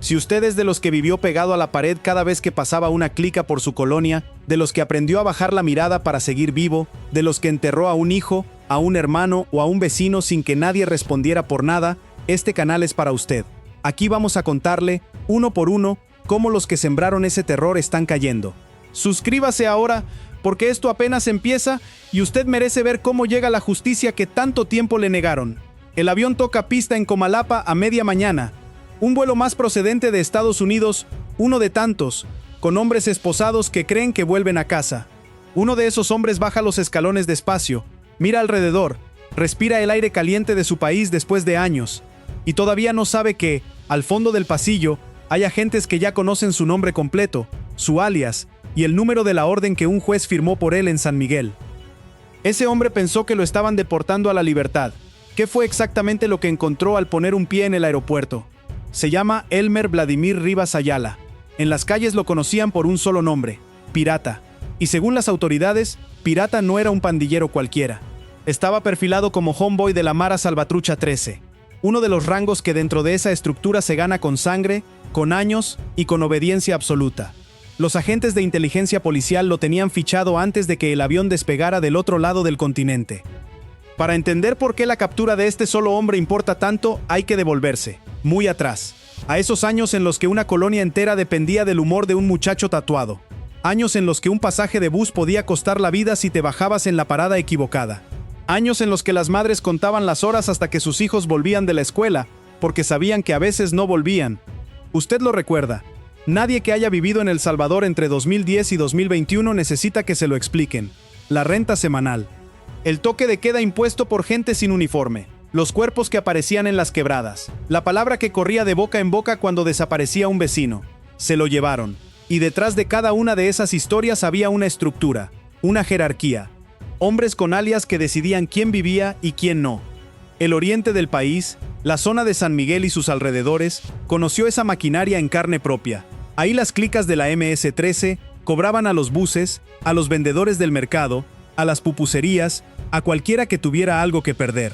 Si usted es de los que vivió pegado a la pared cada vez que pasaba una clica por su colonia, de los que aprendió a bajar la mirada para seguir vivo, de los que enterró a un hijo, a un hermano o a un vecino sin que nadie respondiera por nada, este canal es para usted. Aquí vamos a contarle, uno por uno, cómo los que sembraron ese terror están cayendo. Suscríbase ahora, porque esto apenas empieza y usted merece ver cómo llega la justicia que tanto tiempo le negaron. El avión toca pista en Comalapa a media mañana. Un vuelo más procedente de Estados Unidos, uno de tantos, con hombres esposados que creen que vuelven a casa. Uno de esos hombres baja los escalones despacio, mira alrededor, respira el aire caliente de su país después de años, y todavía no sabe que, al fondo del pasillo, hay agentes que ya conocen su nombre completo, su alias, y el número de la orden que un juez firmó por él en San Miguel. Ese hombre pensó que lo estaban deportando a la libertad. ¿Qué fue exactamente lo que encontró al poner un pie en el aeropuerto? Se llama Elmer Vladimir Rivas Ayala. En las calles lo conocían por un solo nombre, Pirata. Y según las autoridades, Pirata no era un pandillero cualquiera. Estaba perfilado como homeboy de la Mara Salvatrucha 13, uno de los rangos que dentro de esa estructura se gana con sangre, con años y con obediencia absoluta. Los agentes de inteligencia policial lo tenían fichado antes de que el avión despegara del otro lado del continente. Para entender por qué la captura de este solo hombre importa tanto, hay que devolverse, muy atrás, a esos años en los que una colonia entera dependía del humor de un muchacho tatuado. Años en los que un pasaje de bus podía costar la vida si te bajabas en la parada equivocada. Años en los que las madres contaban las horas hasta que sus hijos volvían de la escuela, porque sabían que a veces no volvían. Usted lo recuerda. Nadie que haya vivido en El Salvador entre 2010 y 2021 necesita que se lo expliquen. La renta semanal. El toque de queda impuesto por gente sin uniforme. Los cuerpos que aparecían en las quebradas. La palabra que corría de boca en boca cuando desaparecía un vecino. Se lo llevaron. Y detrás de cada una de esas historias había una estructura, una jerarquía. Hombres con alias que decidían quién vivía y quién no. El oriente del país, la zona de San Miguel y sus alrededores, conoció esa maquinaria en carne propia. Ahí las clicas de la MS-13 cobraban a los buses, a los vendedores del mercado, a las pupuserías, a cualquiera que tuviera algo que perder.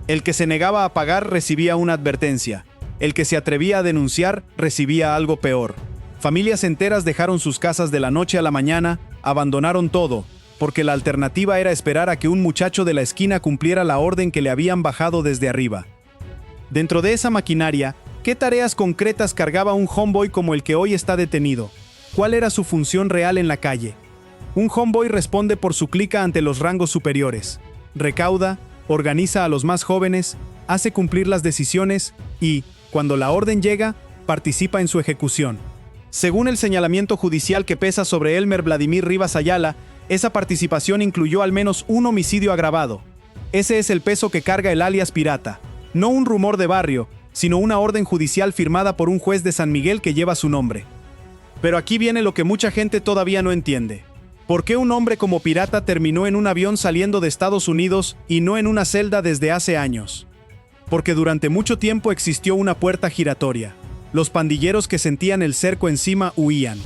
El que se negaba a pagar recibía una advertencia. El que se atrevía a denunciar recibía algo peor. Familias enteras dejaron sus casas de la noche a la mañana, abandonaron todo, porque la alternativa era esperar a que un muchacho de la esquina cumpliera la orden que le habían bajado desde arriba. Dentro de esa maquinaria, ¿qué tareas concretas cargaba un homeboy como el que hoy está detenido? ¿Cuál era su función real en la calle? Un homeboy responde por su clica ante los rangos superiores. Recauda, organiza a los más jóvenes, hace cumplir las decisiones y, cuando la orden llega, participa en su ejecución. Según el señalamiento judicial que pesa sobre Elmer Vladimir Rivas Ayala, esa participación incluyó al menos un homicidio agravado. Ese es el peso que carga el alias Pirata. No un rumor de barrio, sino una orden judicial firmada por un juez de San Miguel que lleva su nombre. Pero aquí viene lo que mucha gente todavía no entiende. ¿Por qué un hombre como Pirata terminó en un avión saliendo de Estados Unidos y no en una celda desde hace años? Porque durante mucho tiempo existió una puerta giratoria. Los pandilleros que sentían el cerco encima huían.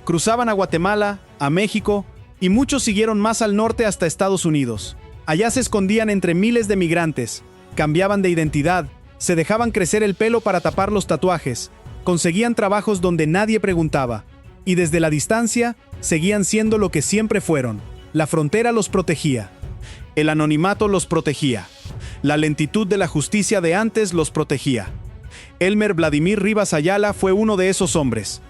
Cruzaban a Guatemala, a México, y muchos siguieron más al norte hasta Estados Unidos. Allá se escondían entre miles de migrantes, cambiaban de identidad, se dejaban crecer el pelo para tapar los tatuajes, conseguían trabajos donde nadie preguntaba, y desde la distancia seguían siendo lo que siempre fueron. La frontera los protegía. El anonimato los protegía. La lentitud de la justicia de antes los protegía. Elmer Vladimir Rivas Ayala fue uno de esos hombres.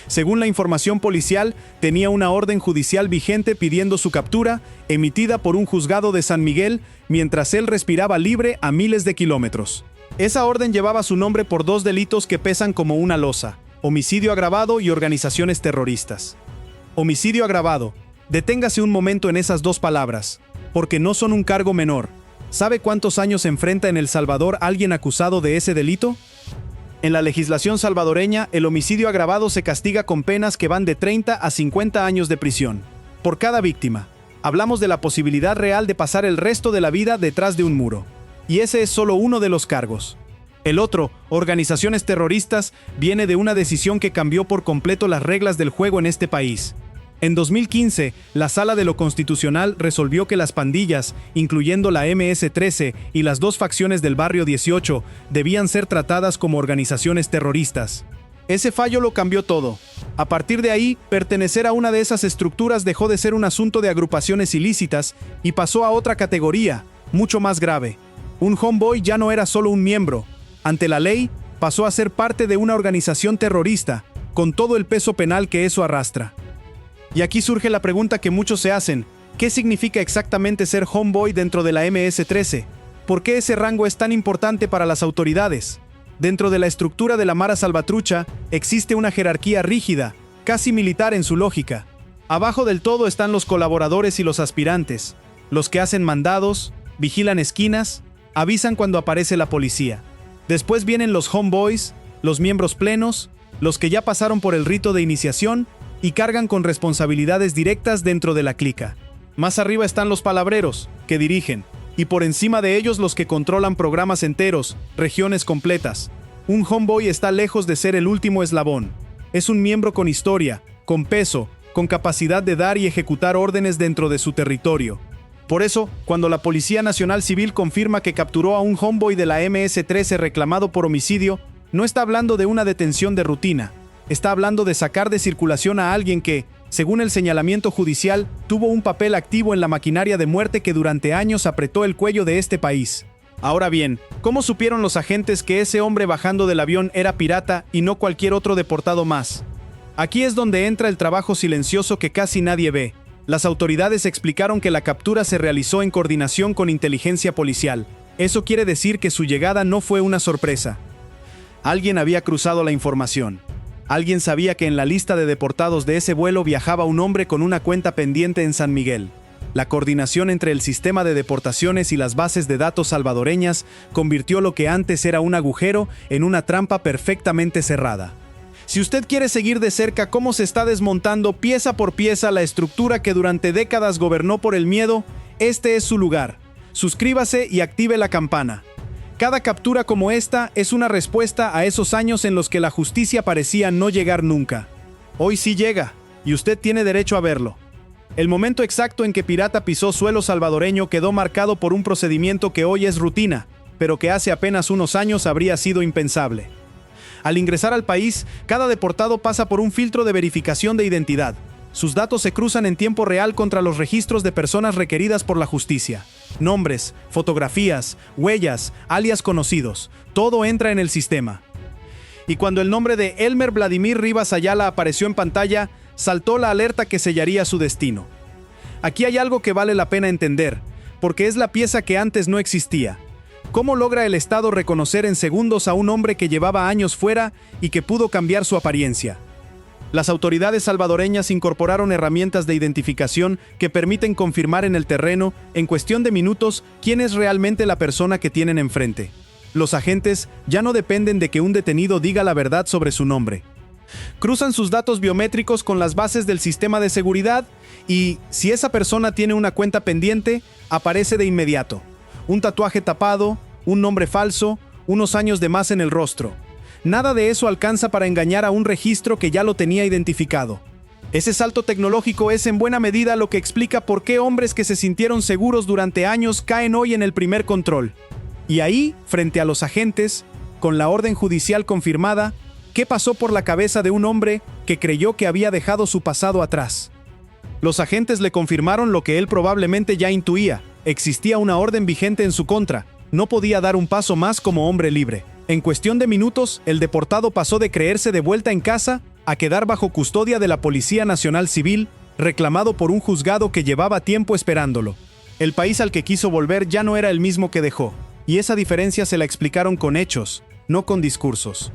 Según la información policial, tenía una orden judicial vigente pidiendo su captura, emitida por un juzgado de San Miguel, mientras él respiraba libre a miles de kilómetros. Esa orden llevaba su nombre por dos delitos que pesan como una losa: homicidio agravado y organizaciones terroristas. Homicidio agravado. Deténgase un momento en esas dos palabras, porque no son un cargo menor. ¿Sabe cuántos años enfrenta en El Salvador alguien acusado de ese delito? En la legislación salvadoreña, el homicidio agravado se castiga con penas que van de 30 a 50 años de prisión. Por cada víctima. Hablamos de la posibilidad real de pasar el resto de la vida detrás de un muro. Y ese es solo uno de los cargos. El otro, organizaciones terroristas, viene de una decisión que cambió por completo las reglas del juego en este país. En 2015, la Sala de lo Constitucional resolvió que las pandillas, incluyendo la MS-13 y las dos facciones del Barrio 18, debían ser tratadas como organizaciones terroristas. Ese fallo lo cambió todo. A partir de ahí, pertenecer a una de esas estructuras dejó de ser un asunto de agrupaciones ilícitas y pasó a otra categoría, mucho más grave. Un homeboy ya no era solo un miembro. Ante la ley, pasó a ser parte de una organización terrorista, con todo el peso penal que eso arrastra. Y aquí surge la pregunta que muchos se hacen: ¿qué significa exactamente ser homeboy dentro de la MS-13? ¿Por qué ese rango es tan importante para las autoridades? Dentro de la estructura de la Mara Salvatrucha existe una jerarquía rígida, casi militar en su lógica. Abajo del todo están los colaboradores y los aspirantes, los que hacen mandados, vigilan esquinas, avisan cuando aparece la policía. Después vienen los homeboys, los miembros plenos, los que ya pasaron por el rito de iniciación y cargan con responsabilidades directas dentro de la clica. Más arriba están los palabreros, que dirigen, y por encima de ellos los que controlan programas enteros, regiones completas. Un homeboy está lejos de ser el último eslabón. Es un miembro con historia, con peso, con capacidad de dar y ejecutar órdenes dentro de su territorio. Por eso, cuando la Policía Nacional Civil confirma que capturó a un homeboy de la MS-13 reclamado por homicidio, no está hablando de una detención de rutina. Está hablando de sacar de circulación a alguien que, según el señalamiento judicial, tuvo un papel activo en la maquinaria de muerte que durante años apretó el cuello de este país. Ahora bien, ¿cómo supieron los agentes que ese hombre bajando del avión era pirata y no cualquier otro deportado más? Aquí es donde entra el trabajo silencioso que casi nadie ve. Las autoridades explicaron que la captura se realizó en coordinación con inteligencia policial. Eso quiere decir que su llegada no fue una sorpresa. Alguien había cruzado la información. Alguien sabía que en la lista de deportados de ese vuelo viajaba un hombre con una cuenta pendiente en San Miguel. La coordinación entre el sistema de deportaciones y las bases de datos salvadoreñas convirtió lo que antes era un agujero en una trampa perfectamente cerrada. Si usted quiere seguir de cerca cómo se está desmontando pieza por pieza la estructura que durante décadas gobernó por el miedo, este es su lugar. Suscríbase y active la campana. Cada captura como esta es una respuesta a esos años en los que la justicia parecía no llegar nunca. Hoy sí llega, y usted tiene derecho a verlo. El momento exacto en que Pirata pisó suelo salvadoreño quedó marcado por un procedimiento que hoy es rutina, pero que hace apenas unos años habría sido impensable. Al ingresar al país, cada deportado pasa por un filtro de verificación de identidad. Sus datos se cruzan en tiempo real contra los registros de personas requeridas por la justicia. Nombres, fotografías, huellas, alias conocidos, todo entra en el sistema. Y cuando el nombre de Elmer Vladimir Rivas Ayala apareció en pantalla, saltó la alerta que sellaría su destino. Aquí hay algo que vale la pena entender, porque es la pieza que antes no existía. ¿Cómo logra el Estado reconocer en segundos a un hombre que llevaba años fuera y que pudo cambiar su apariencia? Las autoridades salvadoreñas incorporaron herramientas de identificación que permiten confirmar en el terreno, en cuestión de minutos, quién es realmente la persona que tienen enfrente. Los agentes ya no dependen de que un detenido diga la verdad sobre su nombre. Cruzan sus datos biométricos con las bases del sistema de seguridad y, si esa persona tiene una cuenta pendiente, aparece de inmediato. Un tatuaje tapado, un nombre falso, unos años de más en el rostro. Nada de eso alcanza para engañar a un registro que ya lo tenía identificado. Ese salto tecnológico es en buena medida lo que explica por qué hombres que se sintieron seguros durante años caen hoy en el primer control. Y ahí, frente a los agentes, con la orden judicial confirmada, ¿qué pasó por la cabeza de un hombre que creyó que había dejado su pasado atrás? Los agentes le confirmaron lo que él probablemente ya intuía. Existía una orden vigente en su contra. No podía dar un paso más como hombre libre. En cuestión de minutos, el deportado pasó de creerse de vuelta en casa a quedar bajo custodia de la Policía Nacional Civil, reclamado por un juzgado que llevaba tiempo esperándolo. El país al que quiso volver ya no era el mismo que dejó, y esa diferencia se la explicaron con hechos, no con discursos.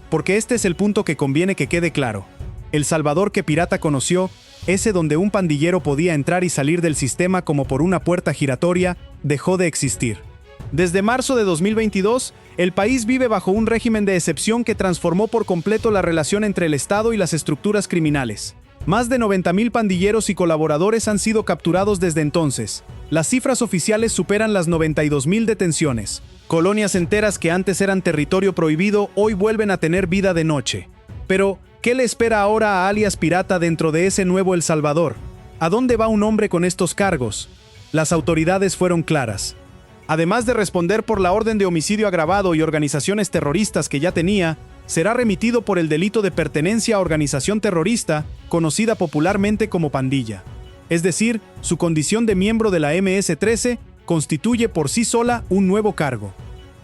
Porque este es el punto que conviene que quede claro. El Salvador que Pirata conoció, ese donde un pandillero podía entrar y salir del sistema como por una puerta giratoria, dejó de existir. Desde marzo de 2022, el país vive bajo un régimen de excepción que transformó por completo la relación entre el Estado y las estructuras criminales. Más de 90,000 pandilleros y colaboradores han sido capturados desde entonces. Las cifras oficiales superan las 92,000 detenciones. Colonias enteras que antes eran territorio prohibido hoy vuelven a tener vida de noche. Pero, ¿qué le espera ahora a alias Pirata dentro de ese nuevo El Salvador? ¿A dónde va un hombre con estos cargos? Las autoridades fueron claras. Además de responder por la orden de homicidio agravado y organizaciones terroristas que ya tenía, será remitido por el delito de pertenencia a organización terrorista, conocida popularmente como pandilla. Es decir, su condición de miembro de la MS-13 constituye por sí sola un nuevo cargo.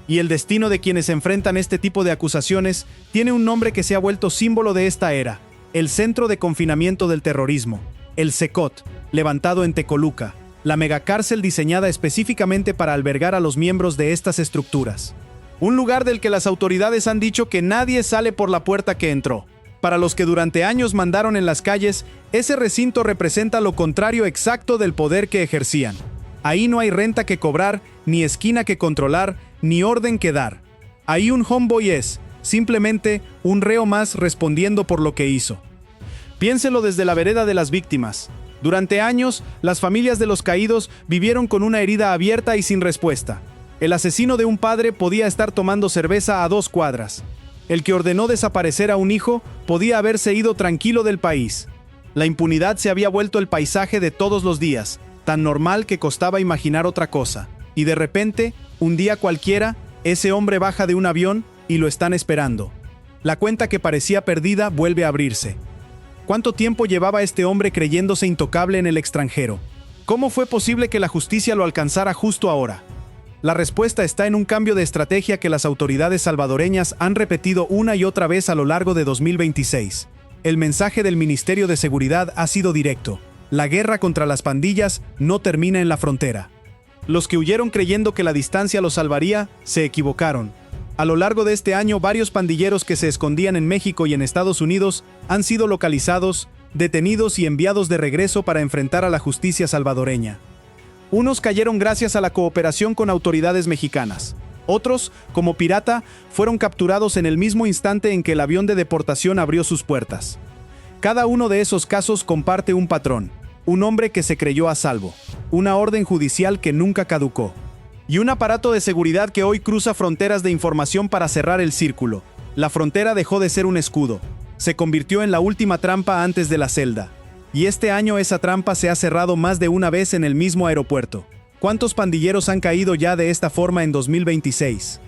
Y el destino de quienes enfrentan este tipo de acusaciones tiene un nombre que se ha vuelto símbolo de esta era: el Centro de Confinamiento del Terrorismo, el CECOT, levantado en Tecoluca, la megacárcel diseñada específicamente para albergar a los miembros de estas estructuras. Un lugar del que las autoridades han dicho que nadie sale por la puerta que entró. Para los que durante años mandaron en las calles, ese recinto representa lo contrario exacto del poder que ejercían. Ahí no hay renta que cobrar, ni esquina que controlar, ni orden que dar. Ahí un homeboy es, simplemente, un reo más respondiendo por lo que hizo. Piénselo desde la vereda de las víctimas. Durante años, las familias de los caídos vivieron con una herida abierta y sin respuesta. El asesino de un padre podía estar tomando cerveza a 2 cuadras. El que ordenó desaparecer a un hijo podía haberse ido tranquilo del país. La impunidad se había vuelto el paisaje de todos los días, tan normal que costaba imaginar otra cosa. Y de repente, un día cualquiera, ese hombre baja de un avión y lo están esperando. La cuenta que parecía perdida vuelve a abrirse. ¿Cuánto tiempo llevaba este hombre creyéndose intocable en el extranjero? ¿Cómo fue posible que la justicia lo alcanzara justo ahora? La respuesta está en un cambio de estrategia que las autoridades salvadoreñas han repetido una y otra vez a lo largo de 2026. El mensaje del Ministerio de Seguridad ha sido directo: la guerra contra las pandillas no termina en la frontera. Los que huyeron creyendo que la distancia los salvaría, se equivocaron. A lo largo de este año, varios pandilleros que se escondían en México y en Estados Unidos han sido localizados, detenidos y enviados de regreso para enfrentar a la justicia salvadoreña. Unos cayeron gracias a la cooperación con autoridades mexicanas. Otros, como Pirata, fueron capturados en el mismo instante en que el avión de deportación abrió sus puertas. Cada uno de esos casos comparte un patrón: un hombre que se creyó a salvo, una orden judicial que nunca caducó, y un aparato de seguridad que hoy cruza fronteras de información para cerrar el círculo. La frontera dejó de ser un escudo, se convirtió en la última trampa antes de la celda. Y este año esa trampa se ha cerrado más de una vez en el mismo aeropuerto. ¿Cuántos pandilleros han caído ya de esta forma en 2026?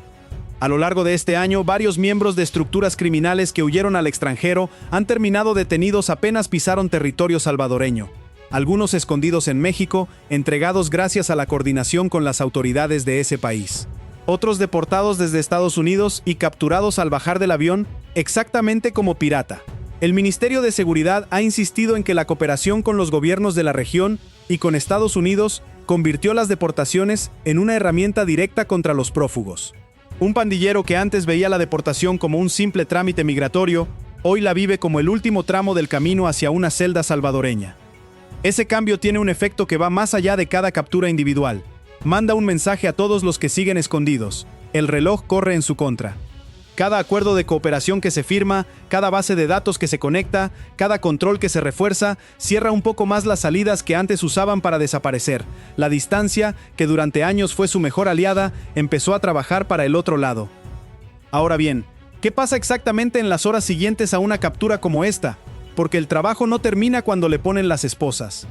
A lo largo de este año, varios miembros de estructuras criminales que huyeron al extranjero han terminado detenidos apenas pisaron territorio salvadoreño. Algunos escondidos en México, entregados gracias a la coordinación con las autoridades de ese país. Otros deportados desde Estados Unidos y capturados al bajar del avión, exactamente como Pirata. El Ministerio de Seguridad ha insistido en que la cooperación con los gobiernos de la región y con Estados Unidos convirtió las deportaciones en una herramienta directa contra los prófugos. Un pandillero que antes veía la deportación como un simple trámite migratorio, hoy la vive como el último tramo del camino hacia una celda salvadoreña. Ese cambio tiene un efecto que va más allá de cada captura individual. Manda un mensaje a todos los que siguen escondidos: el reloj corre en su contra. Cada acuerdo de cooperación que se firma, cada base de datos que se conecta, cada control que se refuerza, cierra un poco más las salidas que antes usaban para desaparecer. La distancia, que durante años fue su mejor aliada, empezó a trabajar para el otro lado. Ahora bien, ¿qué pasa exactamente en las horas siguientes a una captura como esta? Porque el trabajo no termina cuando le ponen las esposas.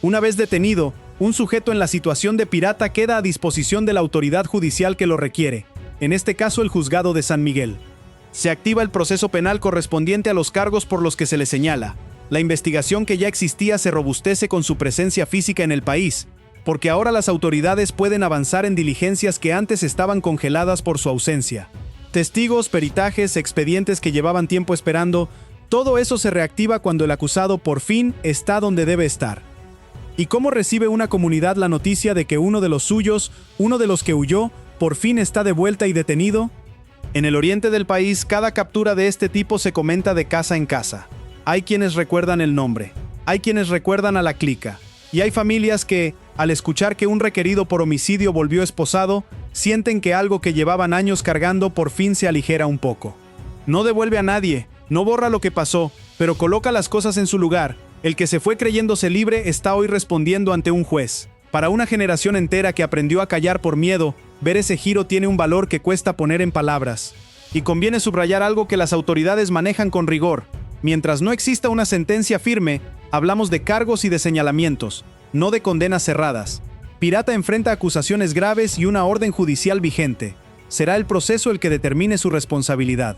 Una vez detenido, un sujeto en la situación de Pirata queda a disposición de la autoridad judicial que lo requiere, en este caso el Juzgado de San Miguel. Se activa el proceso penal correspondiente a los cargos por los que se le señala. La investigación que ya existía se robustece con su presencia física en el país, porque ahora las autoridades pueden avanzar en diligencias que antes estaban congeladas por su ausencia. Testigos, peritajes, expedientes que llevaban tiempo esperando, todo eso se reactiva cuando el acusado por fin está donde debe estar. ¿Y cómo recibe una comunidad la noticia de que uno de los suyos, uno de los que huyó, por fin está de vuelta y detenido? En el oriente del país, cada captura de este tipo se comenta de casa en casa. Hay quienes recuerdan el nombre, hay quienes recuerdan a la clica, y hay familias que, al escuchar que un requerido por homicidio volvió esposado, sienten que algo que llevaban años cargando por fin se aligera un poco. No devuelve a nadie, no borra lo que pasó, pero coloca las cosas en su lugar. El que se fue creyéndose libre está hoy respondiendo ante un juez. Para una generación entera que aprendió a callar por miedo, ver ese giro tiene un valor que cuesta poner en palabras. Y conviene subrayar algo que las autoridades manejan con rigor. Mientras no exista una sentencia firme, hablamos de cargos y de señalamientos, no de condenas cerradas. Pirata enfrenta acusaciones graves y una orden judicial vigente. Será el proceso el que determine su responsabilidad.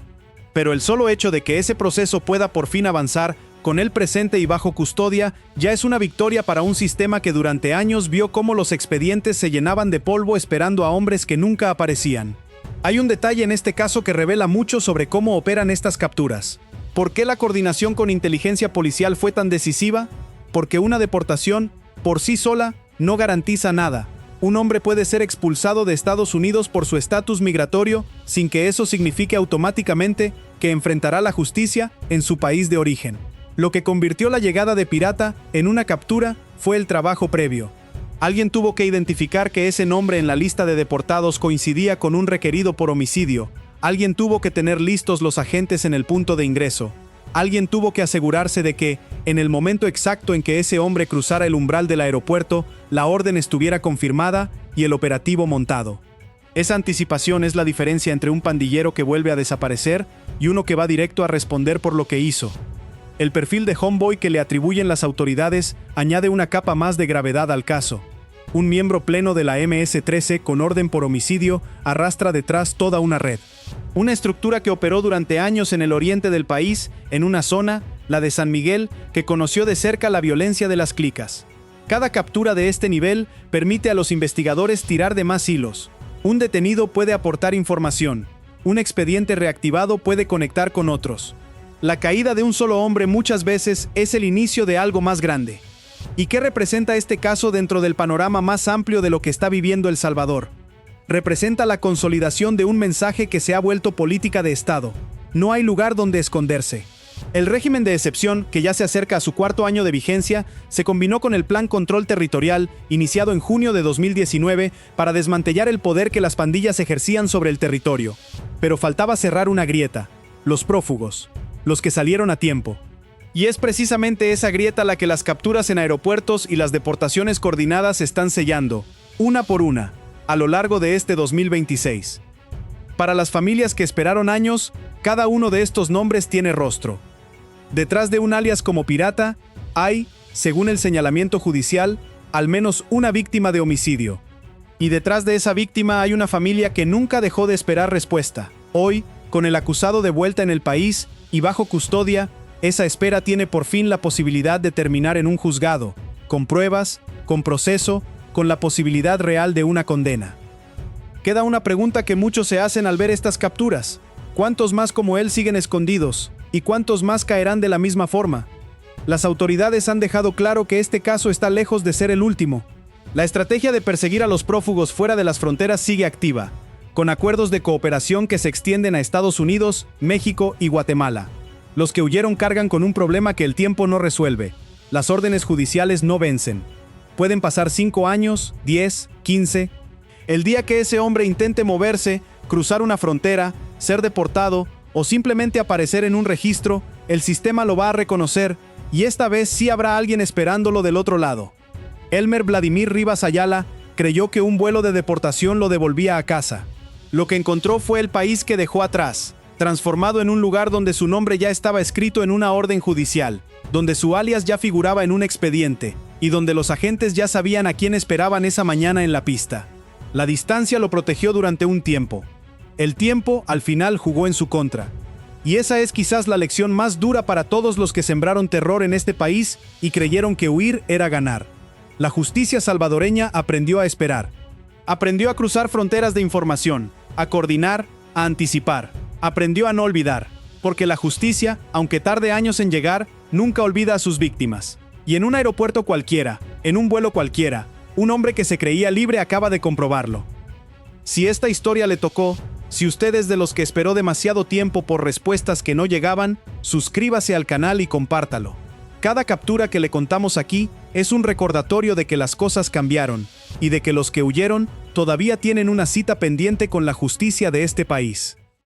Pero el solo hecho de que ese proceso pueda por fin avanzar, con él presente y bajo custodia, ya es una victoria para un sistema que durante años vio cómo los expedientes se llenaban de polvo esperando a hombres que nunca aparecían. Hay un detalle en este caso que revela mucho sobre cómo operan estas capturas. ¿Por qué la coordinación con inteligencia policial fue tan decisiva? Porque una deportación, por sí sola, no garantiza nada. Un hombre puede ser expulsado de Estados Unidos por su estatus migratorio sin que eso signifique automáticamente que enfrentará la justicia en su país de origen. Lo que convirtió la llegada de Pirata en una captura fue el trabajo previo. Alguien tuvo que identificar que ese nombre en la lista de deportados coincidía con un requerido por homicidio. Alguien tuvo que tener listos los agentes en el punto de ingreso. Alguien tuvo que asegurarse de que, en el momento exacto en que ese hombre cruzara el umbral del aeropuerto, la orden estuviera confirmada y el operativo montado. Esa anticipación es la diferencia entre un pandillero que vuelve a desaparecer y uno que va directo a responder por lo que hizo. El perfil de homeboy que le atribuyen las autoridades añade una capa más de gravedad al caso. Un miembro pleno de la MS-13 con orden por homicidio arrastra detrás toda una red. Una estructura que operó durante años en el oriente del país, en una zona, la de San Miguel, que conoció de cerca la violencia de las clicas. Cada captura de este nivel permite a los investigadores tirar de más hilos. Un detenido puede aportar información. Un expediente reactivado puede conectar con otros. La caída de un solo hombre muchas veces es el inicio de algo más grande. ¿Y qué representa este caso dentro del panorama más amplio de lo que está viviendo El Salvador? Representa la consolidación de un mensaje que se ha vuelto política de Estado. No hay lugar donde esconderse. El régimen de excepción, que ya se acerca a su cuarto año de vigencia, se combinó con el Plan Control Territorial, iniciado en junio de 2019, para desmantellar el poder que las pandillas ejercían sobre el territorio. Pero faltaba cerrar una grieta: los prófugos, los que salieron a tiempo. Y es precisamente esa grieta la que las capturas en aeropuertos y las deportaciones coordinadas están sellando, una por una, a lo largo de este 2026. Para las familias que esperaron años, cada uno de estos nombres tiene rostro. Detrás de un alias como Pirata, hay, según el señalamiento judicial, al menos una víctima de homicidio. Y detrás de esa víctima hay una familia que nunca dejó de esperar respuesta. Hoy, con el acusado de vuelta en el país y bajo custodia, esa espera tiene por fin la posibilidad de terminar en un juzgado, con pruebas, con proceso, con la posibilidad real de una condena. Queda una pregunta que muchos se hacen al ver estas capturas: ¿cuántos más como él siguen escondidos? ¿Y cuántos más caerán de la misma forma? Las autoridades han dejado claro que este caso está lejos de ser el último. La estrategia de perseguir a los prófugos fuera de las fronteras sigue activa, con acuerdos de cooperación que se extienden a Estados Unidos, México y Guatemala. Los que huyeron cargan con un problema que el tiempo no resuelve. Las órdenes judiciales no vencen. Pueden pasar 5 años, 10, 15. El día que ese hombre intente moverse, cruzar una frontera, ser deportado o simplemente aparecer en un registro, el sistema lo va a reconocer y esta vez sí habrá alguien esperándolo del otro lado. Elmer Vladimir Rivas Ayala creyó que un vuelo de deportación lo devolvía a casa. Lo que encontró fue el país que dejó atrás, transformado en un lugar donde su nombre ya estaba escrito en una orden judicial, donde su alias ya figuraba en un expediente, y donde los agentes ya sabían a quién esperaban esa mañana en la pista. La distancia lo protegió durante un tiempo. El tiempo, al final, jugó en su contra. Y esa es quizás la lección más dura para todos los que sembraron terror en este país y creyeron que huir era ganar. La justicia salvadoreña aprendió a esperar. Aprendió a cruzar fronteras de información, a coordinar, a anticipar. Aprendió a no olvidar, porque la justicia, aunque tarde años en llegar, nunca olvida a sus víctimas. Y en un aeropuerto cualquiera, en un vuelo cualquiera, un hombre que se creía libre acaba de comprobarlo. Si esta historia le tocó, si usted es de los que esperó demasiado tiempo por respuestas que no llegaban, suscríbase al canal y compártalo. Cada captura que le contamos aquí es un recordatorio de que las cosas cambiaron, y de que los que huyeron todavía tienen una cita pendiente con la justicia de este país.